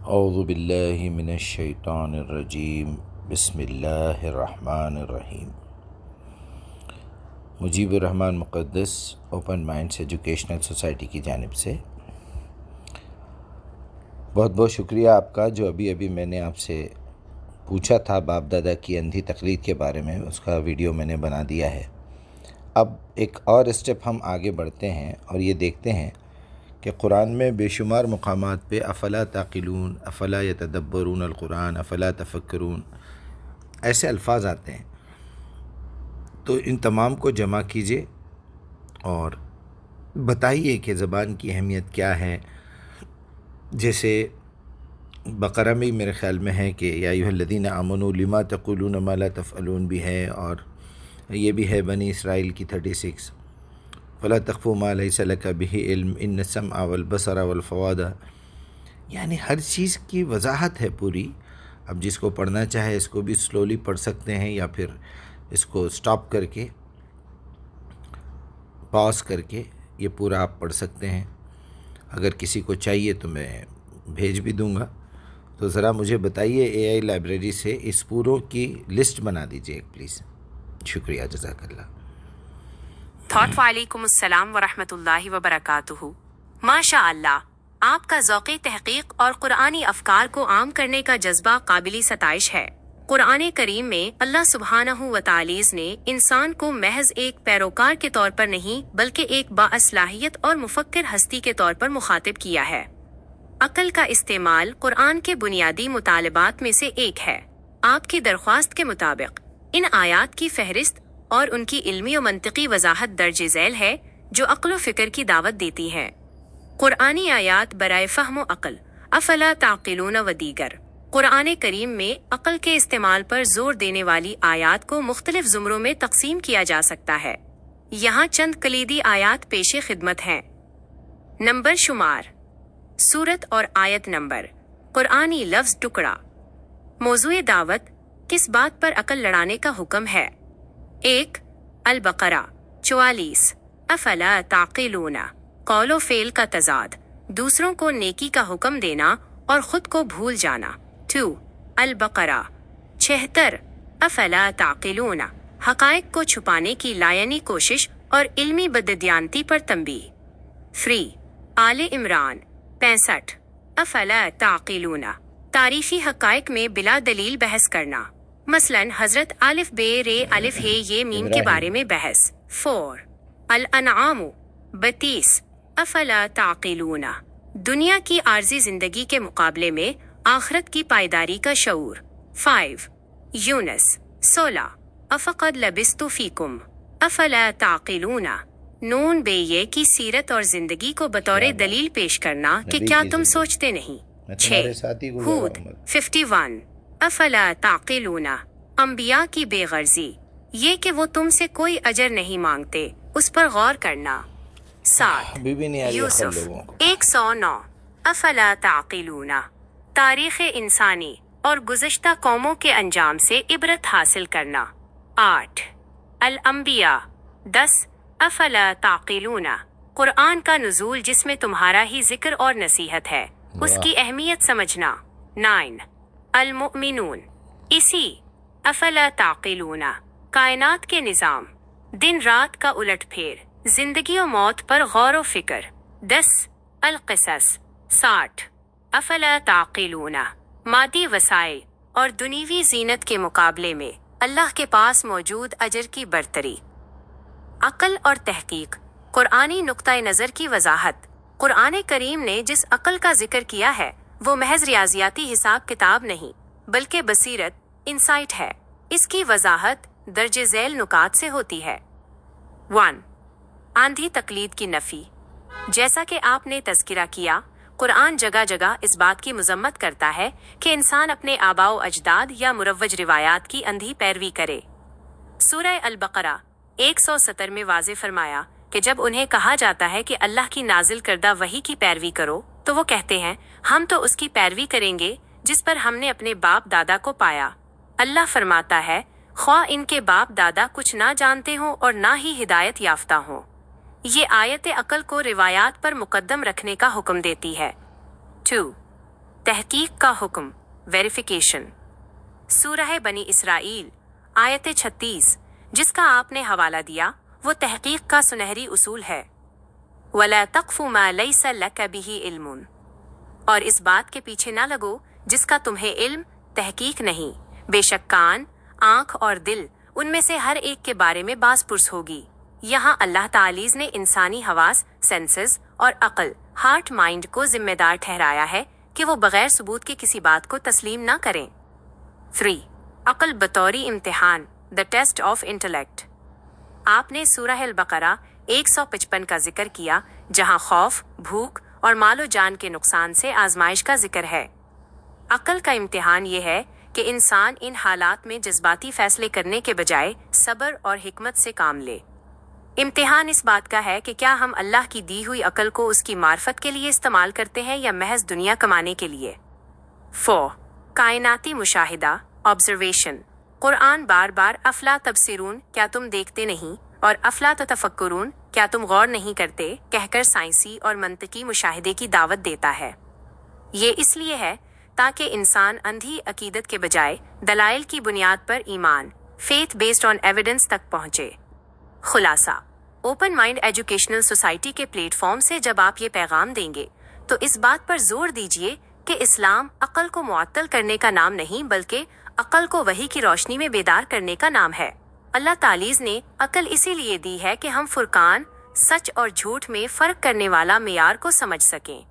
اعوذ باللہ من الشیطان الرجیم بسم اللہ الرحمن الرحیم۔ مجیب الرحمن مقدس اوپن مائنڈس ایجوکیشنل سوسائٹی کی جانب سے بہت بہت شکریہ آپ کا، جو ابھی میں نے آپ سے پوچھا تھا باپ دادا کی اندھی تقلید کے بارے میں، اس کا ویڈیو میں نے بنا دیا ہے۔ اب ایک اور اسٹیپ ہم آگے بڑھتے ہیں اور یہ دیکھتے ہیں کہ قرآن میں بے شمار مقامات پہ افلا تعقلون، افلا یتدبرون القرآن، افلا تفکرون ایسے الفاظ آتے ہیں۔ تو ان تمام کو جمع کیجئے اور بتائیے کہ زبان کی اہمیت کیا ہے۔ جیسے بقرہ میں میرے خیال میں ہے کہ یا ایھا الذین آمنوا لما تقولون ما لا تفعلون بھی ہے، اور یہ بھی ہے بنی اسرائیل کی 36 فلا تخف ما لیس لک بہ علم ان السمع والبصر والفؤاد۔ یعنی ہر چیز کی وضاحت ہے پوری۔ اب جس کو پڑھنا چاہے اس کو بھی سلولی پڑھ سکتے ہیں، یا پھر اس کو سٹاپ کر کے پاز کر کے یہ پورا آپ پڑھ سکتے ہیں۔ اگر کسی کو چاہیے تو میں بھیج بھی دوں گا۔ تو ذرا مجھے بتائیے اے آئی لائبریری سے اس پوروں کی لسٹ بنا دیجیے ایک پلیز۔ شکریہ، جزاک اللہ۔ تھاٹ وعلیکم السلام ورحمۃ اللہ وبرکاتہ۔ ماشاء اللہ، آپ کا ذوق تحقیق اور قرآنی افکار کو عام کرنے کا جذبہ قابل ستائش ہے۔ قرآن کریم میں اللہ سبحانہ و تعالی نے انسان کو محض ایک پیروکار کے طور پر نہیں بلکہ ایک باصلاحیت اور مفکر ہستی کے طور پر مخاطب کیا ہے۔ عقل کا استعمال قرآن کے بنیادی مطالبات میں سے ایک ہے۔ آپ کی درخواست کے مطابق ان آیات کی فہرست اور ان کی علمی و منطقی وضاحت درج ذیل ہے جو عقل و فکر کی دعوت دیتی ہے۔ قرآنی آیات برائے فہم و عقل، افلا تعقلون و دیگر۔ قرآن کریم میں عقل کے استعمال پر زور دینے والی آیات کو مختلف زمروں میں تقسیم کیا جا سکتا ہے۔ یہاں چند کلیدی آیات پیش خدمت ہیں۔ نمبر شمار، سورت اور آیت نمبر، قرآنی لفظ ٹکڑا۔ موضوع دعوت، کس بات پر عقل لڑانے کا حکم ہے؟ 1 البقرہ 44 افلا تعقلون، قول و فعل کا تضاد، دوسروں کو نیکی کا حکم دینا اور خود کو بھول جانا۔ 2 البقرہ 76 افلا تعقلون، حقائق کو چھپانے کی لائنی کوشش اور علمی بددیانتی پر تنبیہ۔ 3 آل عمران 65 افلا تعقلون، تعریفی حقائق میں بلا دلیل بحث کرنا، مثلا حضرت الف بے رے الف ہے یہ میم کے بارے میں بحث۔ 4 الانعام 32 افلا تعقلون، دنیا کی عارضی زندگی کے مقابلے میں آخرت کی پائیداری کا شعور۔ 5 یونس 16 افقد لبثت فیکم افلا تعقلون، نون بے یہ کی سیرت اور زندگی کو بطور دلیل پیش کرنا کہ کیا تم سوچتے نہیں۔ 6 ہود 51 افلا تعقلون، انبیاء کی بے غرضی، یہ کہ وہ تم سے کوئی اجر نہیں مانگتے، اس پر غور کرنا۔ 7 یوسف 109 افلا تعقلون، تاریخ انسانی اور گزشتہ قوموں کے انجام سے عبرت حاصل کرنا۔ 8 الانبیاء 10 افلا تعقلون، قرآن کا نزول جس میں تمہارا ہی ذکر اور نصیحت ہے، اس کی اہمیت سمجھنا۔ 9 المؤمنون اسی افلا تعقلون، کائنات کے نظام، دن رات کا الٹ پھیر، زندگی و موت پر غور و فکر۔ 10 القصص 60 افلا تعقلون، مادی وسائل اور دنیوی زینت کے مقابلے میں اللہ کے پاس موجود اجر کی برتری۔ عقل اور تحقیق، قرآنی نقطۂ نظر کی وضاحت۔ قرآن کریم نے جس عقل کا ذکر کیا ہے وہ محض ریاضیاتی حساب کتاب نہیں بلکہ بصیرت، انسائٹ ہے۔ اس کی وضاحت درج ذیل نکات سے ہوتی ہے۔ 1 آندھی تقلید کی نفی۔ جیسا کہ آپ نے تذکرہ کیا، قرآن جگہ جگہ اس بات کی مذمت کرتا ہے کہ انسان اپنے آباء و اجداد یا مروج روایات کی اندھی پیروی کرے۔ سورہ البقرہ 170 میں واضح فرمایا کہ جب انہیں کہا جاتا ہے کہ اللہ کی نازل کردہ وحی کی پیروی کرو تو وہ کہتے ہیں ہم تو اس کی پیروی کریں گے جس پر ہم نے اپنے باپ دادا کو پایا۔ اللہ فرماتا ہے خواہ ان کے باپ دادا کچھ نہ جانتے ہوں اور نہ ہی ہدایت یافتہ ہوں۔ یہ آیت عقل کو روایات پر مقدم رکھنے کا حکم دیتی ہے۔ 2 تحقیق کا حکم، ویریفیکیشن۔ سورہ بنی اسرائیل آیت 36 جس کا آپ نے حوالہ دیا وہ تحقیق کا سنہری اصول ہے۔ وَلَا تَقْفُ مَا لَيْسَ لَكَ بِهِ عِلْمٌ، اور اس بات کے پیچھے نہ لگو جس کا تمہیں علم تحقیق نہیں، بے شک کان، آنکھ اور دل ان میں سے ہر ایک کے بارے میں باز پرس ہوگی۔ یہاں اللہ تعالیٰ نے انسانی حواس، سینسز اور عقل، ہارٹ مائنڈ کو ذمہ دار ٹھہرایا ہے کہ وہ بغیر ثبوت کے کسی بات کو تسلیم نہ کریں۔ 3. عقل بطوری امتحان، دا ٹیسٹ آف انٹلیکٹ۔ آپ نے سورہ البقرہ 155 کا ذکر کیا جہاں خوف، بھوک اور مال و جان کے نقصان سے آزمائش کا ذکر ہے۔ عقل کا امتحان یہ ہے کہ انسان ان حالات میں جذباتی فیصلے کرنے کے بجائے صبر اور حکمت سے کام لے۔ امتحان اس بات کا ہے کہ کیا ہم اللہ کی دی ہوئی عقل کو اس کی معرفت کے لیے استعمال کرتے ہیں یا محض دنیا کمانے کے لیے۔ 4. کائناتی مشاہدہ، آبزرویشن۔ قرآن بار بار افلا تبصرون، کیا تم دیکھتے نہیں، اور افلا تتفکرون، کیا تم غور نہیں کرتے کہہ کر سائنسی اور منطقی مشاہدے کی دعوت دیتا ہے۔ یہ اس لیے ہے تاکہ انسان اندھی عقیدت کے بجائے دلائل کی بنیاد پر ایمان، فیتھ بیسڈ آن ایویڈنس تک پہنچے۔ خلاصہ، اوپن مائنڈ ایجوکیشنل سوسائٹی کے پلیٹ فارم سے جب آپ یہ پیغام دیں گے تو اس بات پر زور دیجیے کہ اسلام عقل کو معطل کرنے کا نام نہیں بلکہ عقل کو وحی کی روشنی میں بیدار کرنے کا نام ہے۔ اللہ تعالیٰ نے عقل اسی لیے دی ہے کہ ہم فرقان، سچ اور جھوٹ میں فرق کرنے والا معیار کو سمجھ سکیں۔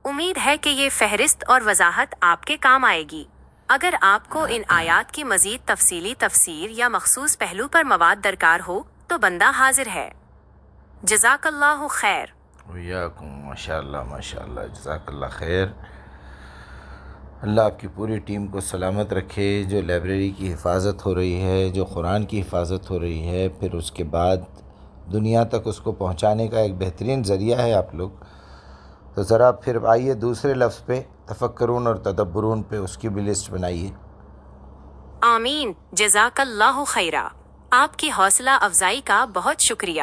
امید ہے کہ یہ فہرست اور وضاحت آپ کے کام آئے گی۔ اگر آپ کو ان آیات کی مزید تفصیلی تفسیر یا مخصوص پہلو پر مواد درکار ہو تو بندہ حاضر ہے۔ جزاک اللہ خیر۔ ویاکم، ماشاء اللہ، جزاک اللہ خیر۔ اللہ آپ کی پوری ٹیم کو سلامت رکھے۔ جو لائبریری کی حفاظت ہو رہی ہے، جو قرآن کی حفاظت ہو رہی ہے، پھر اس کے بعد دنیا تک اس کو پہنچانے کا ایک بہترین ذریعہ ہے آپ لوگ۔ تو ذرا پھر آئیے دوسرے لفظ پہ، تفکرون اور تدبرون پہ، اس کی بھی لسٹ بنائیے۔ آمین، جزاک اللہ خیرہ۔ آپ کی حوصلہ افزائی کا بہت شکریہ۔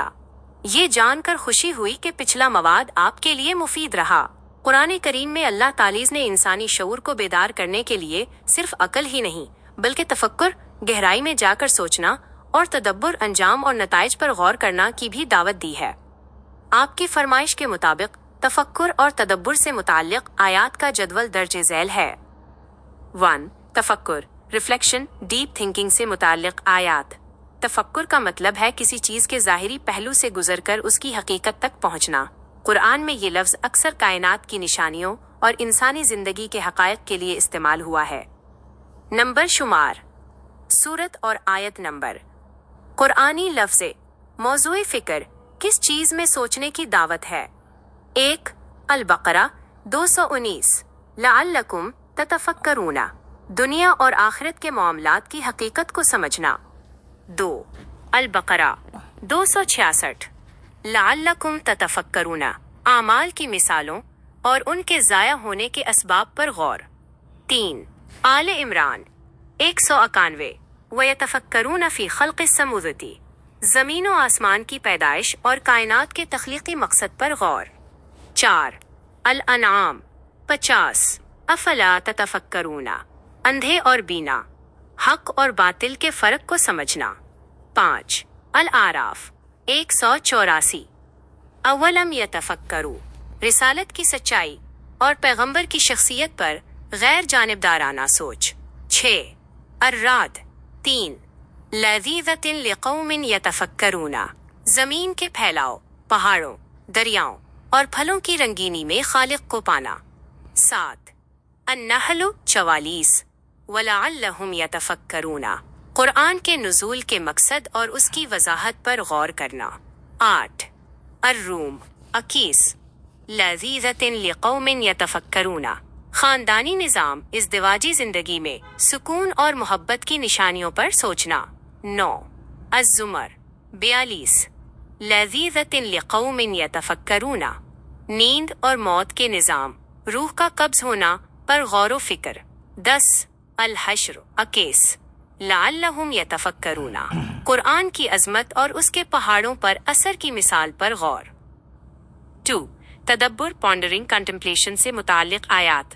یہ جان کر خوشی ہوئی کہ پچھلا مواد آپ کے لیے مفید رہا۔ قرآن کریم میں اللہ تعالیٰ نے انسانی شعور کو بیدار کرنے کے لیے صرف عقل ہی نہیں بلکہ تفکر، گہرائی میں جا کر سوچنا اور تدبر، انجام اور نتائج پر غور کرنا کی بھی دعوت دی ہے۔ آپ کی فرمائش کے مطابق تفکر اور تدبر سے متعلق آیات کا جدول درج ذیل ہے۔ 1. تفکر، ریفلیکشن، ڈیپ تھنکنگ سے متعلق آیات۔ تفکر کا مطلب ہے کسی چیز کے ظاہری پہلو سے گزر کر اس کی حقیقت تک پہنچنا۔ قرآن میں یہ لفظ اکثر کائنات کی نشانیوں اور انسانی زندگی کے حقائق کے لیے استعمال ہوا ہے۔ نمبر شمار، سورت اور آیت نمبر۔ قرآنی لفظ موضوع فکر، کس چیز میں سوچنے کی دعوت ہے؟ 1. البقرہ 219 لعلکم تتفکرون، دنیا اور آخرت کے معاملات کی حقیقت کو سمجھنا۔ 2. البقرہ 266 لعلکم تتفکرون، اعمال کی مثالوں اور ان کے ضائع ہونے کے اسباب پر غور۔ 3. آل عمران 191 وَيَتَفَكَّرُونَ فِي خَلْقِ السَّمَاوَاتِ، زمین و آسمان کی پیدائش اور کائنات کے تخلیقی مقصد پر غور۔ 4. الانعام 50 افلا تتفکرون، اندھے اور بینا، حق اور باطل کے فرق کو سمجھنا۔ 5. الاعراف 184 اولم یتفکروا، رسالت کی سچائی اور پیغمبر کی شخصیت پر غیر جانبدارانہ سوچ۔ 6. الرعد 3 لذیذۃ لقوم یتفکرون، زمین کے پھیلاؤ، پہاڑوں، دریاؤں اور پھلوں کی رنگینی میں خالق کو پانا۔ 7. النحل 44 وَلَعَلَّهُمْ يَتَفَكَّرُونَ، قرآن کے نزول کے مقصد اور اس کی وضاحت پر غور کرنا۔ 8. الروم 21 لذیذۃ لقوم یتفکرون، خاندانی نظام، ازدواجی زندگی میں سکون اور محبت کی نشانیوں پر سوچنا۔ 9. الزمر 42 لذیذۃ لقوم یتفکرون، نیند اور موت کے نظام، روح کا قبض ہونا پر غور و فکر۔ 10. الحشر 21 لعلہم یتفکرون، قرآن کی عظمت اور اس کے پہاڑوں پر اثر کی مثال پر غور۔ 2. تدبر، پانڈرنگ، کنٹمپلیشن سے متعلق آیات۔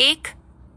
1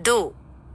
2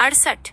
68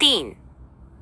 3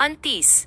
29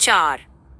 4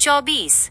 24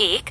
1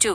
2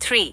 3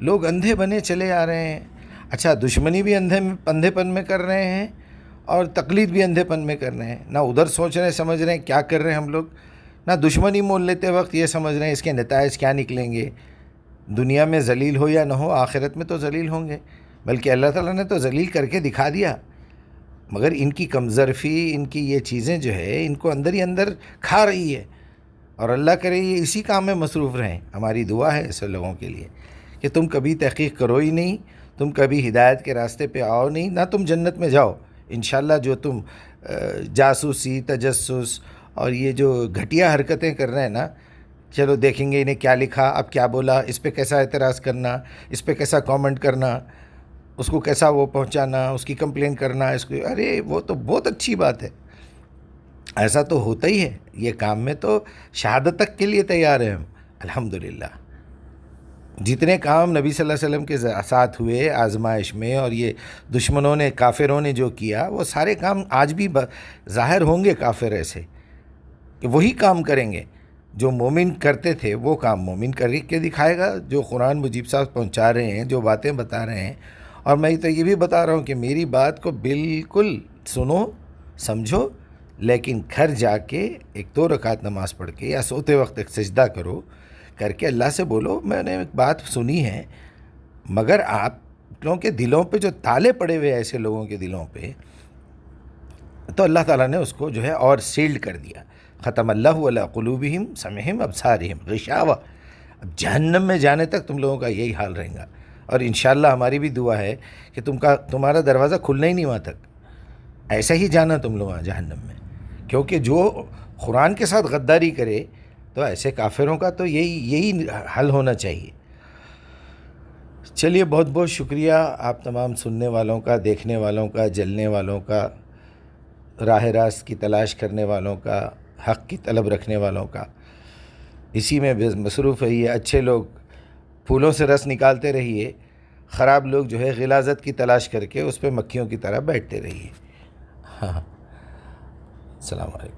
لوگ اندھے بنے چلے آ رہے ہیں. اچھا دشمنی بھی اندھے پن میں کر رہے ہیں اور تقلید بھی اندھے پن میں کر رہے ہیں. نہ ادھر سوچ رہے ہیں سمجھ رہے ہیں کیا کر رہے ہیں ہم لوگ, نہ دشمنی مول لیتے وقت یہ سمجھ رہے ہیں اس کے نتائج کیا نکلیں گے. دنیا میں ذلیل ہو یا نہ ہو, آخرت میں تو ذلیل ہوں گے, بلکہ اللہ تعالیٰ نے تو ذلیل کر کے دکھا دیا. مگر ان کی کمظرفی, ان کی یہ چیزیں جو ہے ان کو اندر ہی اندر کھا رہی ہے. اور اللہ کرے یہ اسی کام میں مصروف رہیں. ہماری دعا ہے ایسے لوگوں کے لیے کہ تم کبھی تحقیق کرو ہی نہیں, تم کبھی ہدایت کے راستے پہ آؤ نہیں, نہ تم جنت میں جاؤ انشاءاللہ. جو تم جاسوسی, تجسس اور یہ جو گھٹیا حرکتیں کر رہے ہیں نا, چلو دیکھیں گے انہیں کیا لکھا, اب کیا بولا, اس پہ کیسا اعتراض کرنا, اس پہ کیسا کامنٹ کرنا, اس کو کیسا وہ پہنچانا, اس کی کمپلین کرنا, اس کو, ارے وہ تو بہت اچھی بات ہے. ایسا تو ہوتا ہی ہے. یہ کام میں تو شہادت تک کے لیے تیار ہیں ہم الحمدللہ. جتنے کام نبی صلی اللہ علیہ وسلم کے ساتھ ہوئے آزمائش میں, اور یہ دشمنوں نے, کافروں نے جو کیا, وہ سارے کام آج بھی ظاہر ہوں گے. کافر ایسے کہ وہی کام کریں گے جو مومن کرتے تھے, وہ کام مومن کر کے دکھائے گا. جو قرآن مجیب صاحب پہنچا رہے ہیں, جو باتیں بتا رہے ہیں, اور میں تو یہ بھی بتا رہا ہوں کہ میری بات کو بالکل سنو, سمجھو, لیکن گھر جا کے 1-2 رکعت نماز پڑھ کے یا سوتے وقت ایک سجدہ کر کے اللہ سے بولو میں نے ایک بات سنی ہے, مگر آپ لوگوں کے دلوں پہ جو تالے پڑے ہوئے ایسے لوگوں کے دلوں پہ, تو اللہ تعالیٰ نے اس کو جو ہے اور سیلڈ کر دیا. ختم اللہ علی قلوبہم سمعہم ابصارہم غشاوہ. اب جہنم میں جانے تک تم لوگوں کا یہی حال رہے گا. اور انشاءاللہ ہماری بھی دعا ہے کہ تمہارا دروازہ کھلنا ہی نہیں وہاں تک, ایسا ہی جانا تم لوگ وہاں جہنم میں. کیونکہ جو قرآن کے ساتھ غداری کرے تو ایسے کافروں کا تو یہی حل ہونا چاہیے. چلیے بہت بہت شکریہ آپ تمام سننے والوں کا, دیکھنے والوں کا, جلنے والوں کا, راہ راست کی تلاش کرنے والوں کا, حق کی طلب رکھنے والوں کا. اسی میں مصروف رہیے. اچھے لوگ پھولوں سے رس نکالتے رہیے, خراب لوگ جو ہے غلاظت کی تلاش کر کے اس پہ مکھیوں کی طرح بیٹھتے رہیے. ہاں, السلام علیکم.